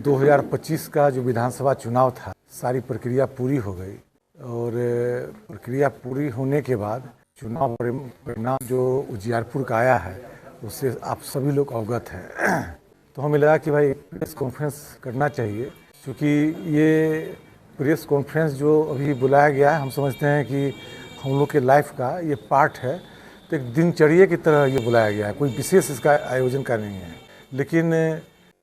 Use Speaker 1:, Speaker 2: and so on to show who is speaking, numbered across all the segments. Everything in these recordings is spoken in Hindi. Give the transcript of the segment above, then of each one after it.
Speaker 1: 2025 का जो विधानसभा चुनाव था, सारी प्रक्रिया पूरी हो गई और प्रक्रिया पूरी होने के बाद चुनाव परिणाम जो उजियारपुर का आया है उससे आप सभी लोग अवगत हैं। तो हमें लगा कि भाई प्रेस कॉन्फ्रेंस करना चाहिए, क्योंकि ये प्रेस कॉन्फ्रेंस जो अभी बुलाया गया है हम समझते हैं कि हम लोग के लाइफ का ये पार्ट है। तो एक दिनचर्या की तरह ये बुलाया गया है, कोई विशेष इसका आयोजन का नहीं है। लेकिन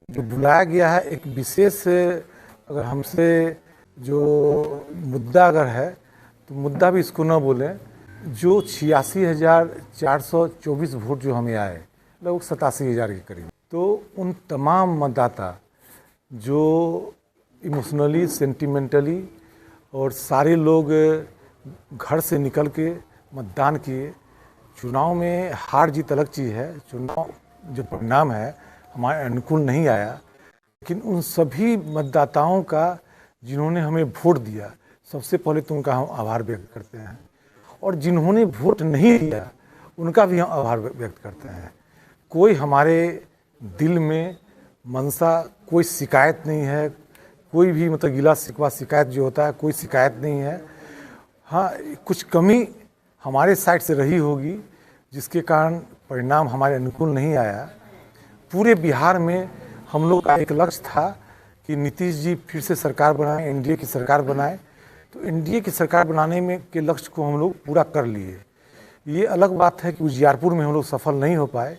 Speaker 1: जो बुलाया गया है एक विशेष, अगर हमसे जो मुद्दा अगर है तो मुद्दा भी इसको न बोलें। जो 86,424 वोट जो हमें आए, लगभग 87,000 के करीब, तो उन तमाम मतदाता जो इमोशनली, सेंटिमेंटली और सारे लोग घर से निकल के मतदान किए। चुनाव में हार जीत अलग चीज़ है, चुनाव जो परिणाम है हमारे अनुकूल नहीं आया, लेकिन उन सभी मतदाताओं का जिन्होंने हमें वोट दिया, सबसे पहले तो उनका हम आभार व्यक्त करते हैं। और जिन्होंने वोट नहीं दिया उनका भी हम आभार व्यक्त करते हैं। कोई हमारे दिल में मनसा, कोई शिकायत नहीं है, कोई भी मतलब गिला शिकवा शिकायत जो होता है कोई शिकायत नहीं है। हाँ, कुछ कमी हमारे साइड से रही होगी जिसके कारण परिणाम हमारे अनुकूल नहीं आया। पूरे बिहार में हम लोग का एक लक्ष्य था कि नीतीश जी फिर से सरकार बनाएं, एनडीए की सरकार बनाएं। तो एनडीए की सरकार बनाने में के लक्ष्य को हम लोग पूरा कर लिए। ये अलग बात है कि उजियारपुर में हम लोग सफल नहीं हो पाए,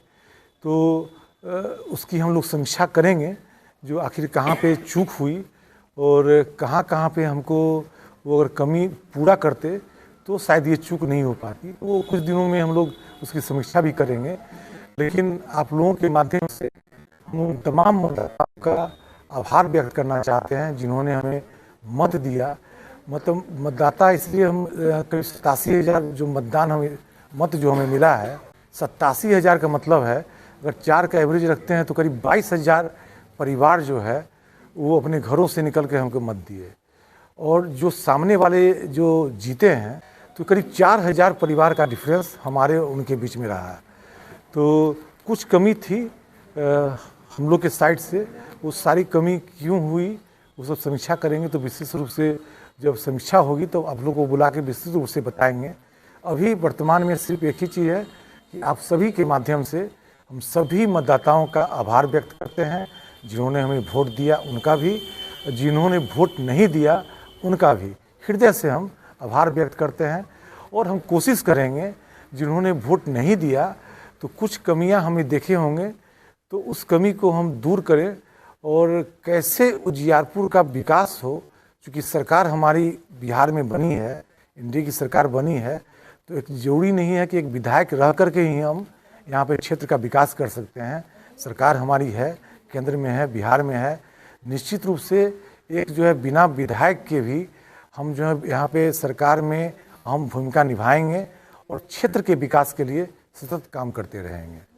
Speaker 1: तो उसकी हम लोग समीक्षा करेंगे, जो आखिर कहाँ पे चूक हुई और कहाँ कहाँ पे हमको वो अगर कमी पूरा करते तो शायद ये चूक नहीं हो पाती। वो कुछ दिनों में हम लोग उसकी समीक्षा भी करेंगे। लेकिन आप लोगों के माध्यम से हम तमाम मतदाताओं का आभार व्यक्त करना चाहते हैं जिन्होंने हमें मत दिया। मतलब मतदाता इसलिए हम करीब 87,000 जो मतदान हमें मत जो हमें मिला है, 87,000 का मतलब है अगर 4 का एवरेज रखते हैं तो करीब 22,000 परिवार जो है वो अपने घरों से निकल के हमको मत दिए। और जो सामने वाले जो जीते हैं तो करीब 4,000 परिवार का डिफरेंस हमारे उनके बीच में रहा है। तो कुछ कमी थी हम लोग के साइड से, वो सारी कमी क्यों हुई वो सब समीक्षा करेंगे। तो विशेष रूप से जब समीक्षा होगी तो आप लोग को बुला के विशेष रूप से बताएंगे। अभी वर्तमान में सिर्फ एक ही चीज़ है कि आप सभी के माध्यम से हम सभी मतदाताओं का आभार व्यक्त करते हैं, जिन्होंने हमें वोट दिया उनका भी, जिन्होंने वोट नहीं दिया उनका भी हृदय से हम आभार व्यक्त करते हैं। और हम कोशिश करेंगे जिन्होंने वोट नहीं दिया तो कुछ कमियां हमें देखे होंगे तो उस कमी को हम दूर करें और कैसे उजियारपुर का विकास हो। क्योंकि सरकार हमारी बिहार में बनी है, एनडीए की सरकार बनी है, तो एक जरूरी नहीं है कि एक विधायक रह करके ही हम यहाँ पे क्षेत्र का विकास कर सकते हैं। सरकार हमारी है, केंद्र में है, बिहार में है। निश्चित रूप से एक जो है बिना विधायक के भी हम जो है यहाँ पे सरकार में अहम भूमिका निभाएंगे और क्षेत्र के विकास के लिए सतत काम करते रहेंगे।